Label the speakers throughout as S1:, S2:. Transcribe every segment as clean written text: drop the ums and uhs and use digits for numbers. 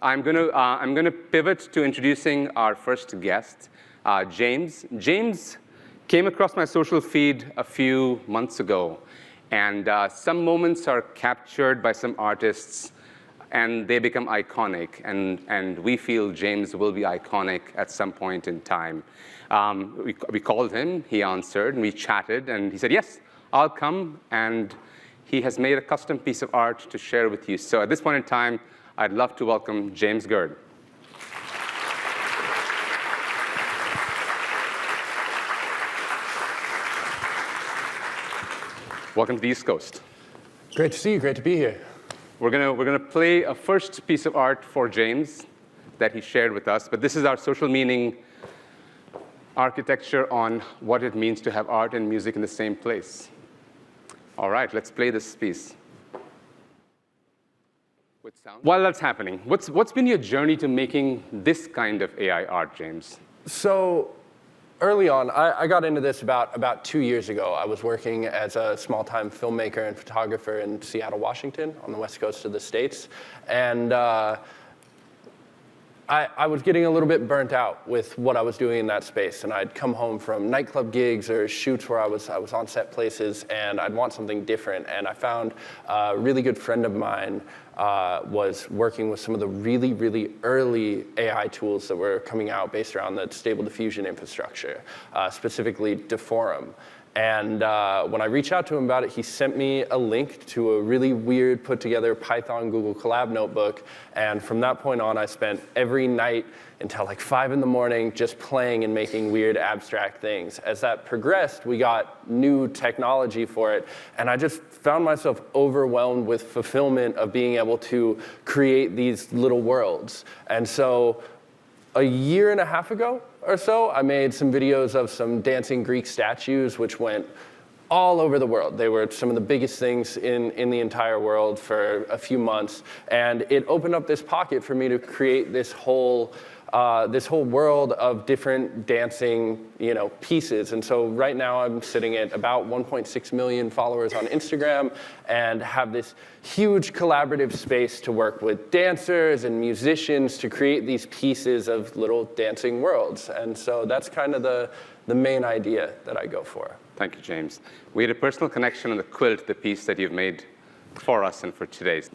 S1: I'm gonna pivot to introducing our first guest, James. James came across my social feed a few months ago, and some moments are captured by some artists, and they become iconic, and we feel James will be iconic at some point in time. We called him, he answered, and we chatted, and he said, yes, I'll come, and he has made a custom piece of art to share with you. So at this point in time, I'd love to welcome James Gerde. Welcome to the East Coast.
S2: Great to see you, great to be here.
S1: We're gonna play a first piece of art for James that he shared with us, but this is our social meaning architecture on what it means to have art and music in the same place. All right, let's play this piece. With sound. While that's happening, what's been your journey to making this kind of AI art, James?
S2: So early on, I got into this about 2 years ago. I was working as a small-time filmmaker and photographer in Seattle, Washington, on the west coast of the States. And I was getting a little bit burnt out with what I was doing in that space. And I'd come home from nightclub gigs or shoots where I was on set places, and I'd want something different. And I found a really good friend of mine was working with some of the really, really early AI tools that were coming out based around the Stable Diffusion infrastructure, specifically Deforum. And when I reached out to him about it, he sent me a link to a really weird put together Python Google Colab notebook. And from that point on, I spent every night until like 5 in the morning just playing and making weird abstract things. As that progressed, we got new technology for it. And I just found myself overwhelmed with fulfillment of being able to create these little worlds. And so a year and a half ago or so, I made some videos of some dancing Greek statues, which went all over the world. They were some of the biggest things in the entire world for a few months. And it opened up this pocket for me to create this whole world of different dancing, pieces. And so right now I'm sitting at about 1.6 million followers on Instagram and have this huge collaborative space to work with dancers and musicians to create these pieces of little dancing worlds. And so that's kind of the main idea that I go for.
S1: Thank you, James. We had a personal connection on the quilt, the piece that you've made for us and for today's.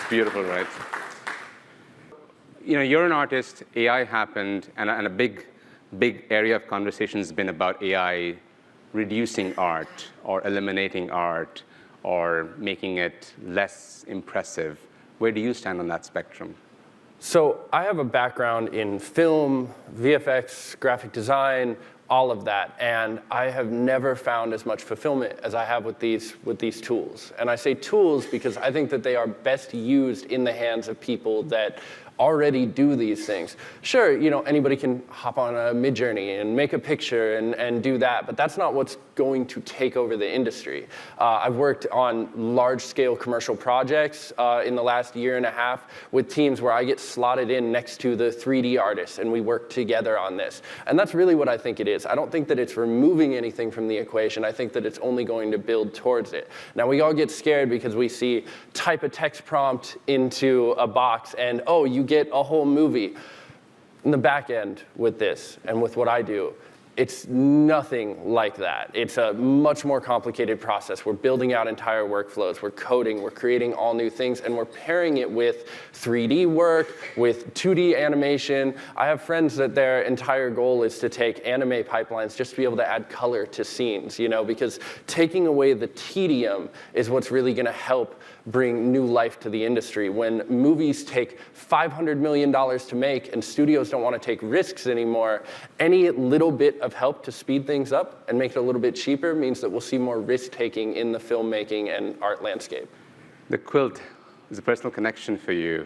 S1: Beautiful, right? You're an artist, AI happened, and a big area of conversation has been about AI reducing art or eliminating art or making it less impressive. Where do you stand on that spectrum?
S2: So I have a background in film, VFX, graphic design, all of that, and I have never found as much fulfillment as I have with these tools. And I say tools because I think that they are best used in the hands of people that already do these things. Sure, anybody can hop on a Midjourney and make a picture and do that, but that's not what's going to take over the industry. I've worked on large-scale commercial projects in the last year and a half with teams where I get slotted in next to the 3D artists, and we work together on this. And that's really what I think it is. I don't think that it's removing anything from the equation. I think that it's only going to build towards it. Now, we all get scared because we see type a text prompt into a box, and oh, you get a whole movie. In the back end with this and with what I do, it's nothing like that. It's a much more complicated process. We're building out entire workflows. We're coding. We're creating all new things. And we're pairing it with 3D work, with 2D animation. I have friends that their entire goal is to take anime pipelines just to be able to add color to scenes, because taking away the tedium is what's really going to help bring new life to the industry. When movies take $500 million to make and studios don't want to take risks anymore, any little bit of help to speed things up and make it a little bit cheaper means that we'll see more risk-taking in the filmmaking and art landscape.
S1: The quilt is a personal connection for you.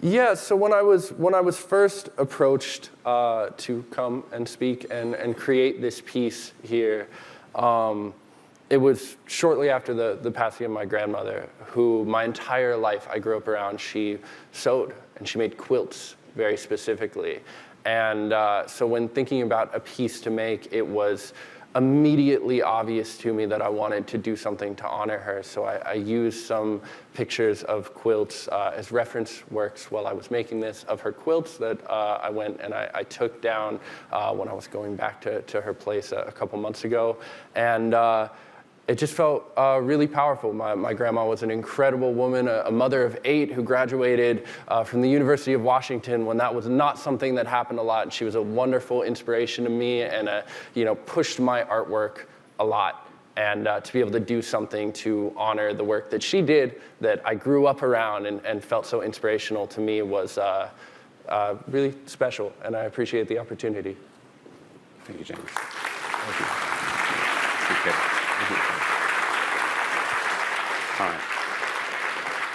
S2: Yeah, so when I was first approached to come and speak and create this piece here, it was shortly after the passing of my grandmother, who my entire life I grew up around. She sewed and she made quilts very specifically. And so when thinking about a piece to make, it was immediately obvious to me that I wanted to do something to honor her. So I used some pictures of quilts as reference works while I was making this, of her quilts that I went and I took down when I was going back to her place a couple months ago. And it just felt really powerful. My grandma was an incredible woman, a mother of 8 who graduated from the University of Washington when that was not something that happened a lot. And she was a wonderful inspiration to me and pushed my artwork a lot. And to be able to do something to honor the work that she did that I grew up around and felt so inspirational to me was really special. And I appreciate the opportunity.
S1: Thank you, James. Thank you. All right.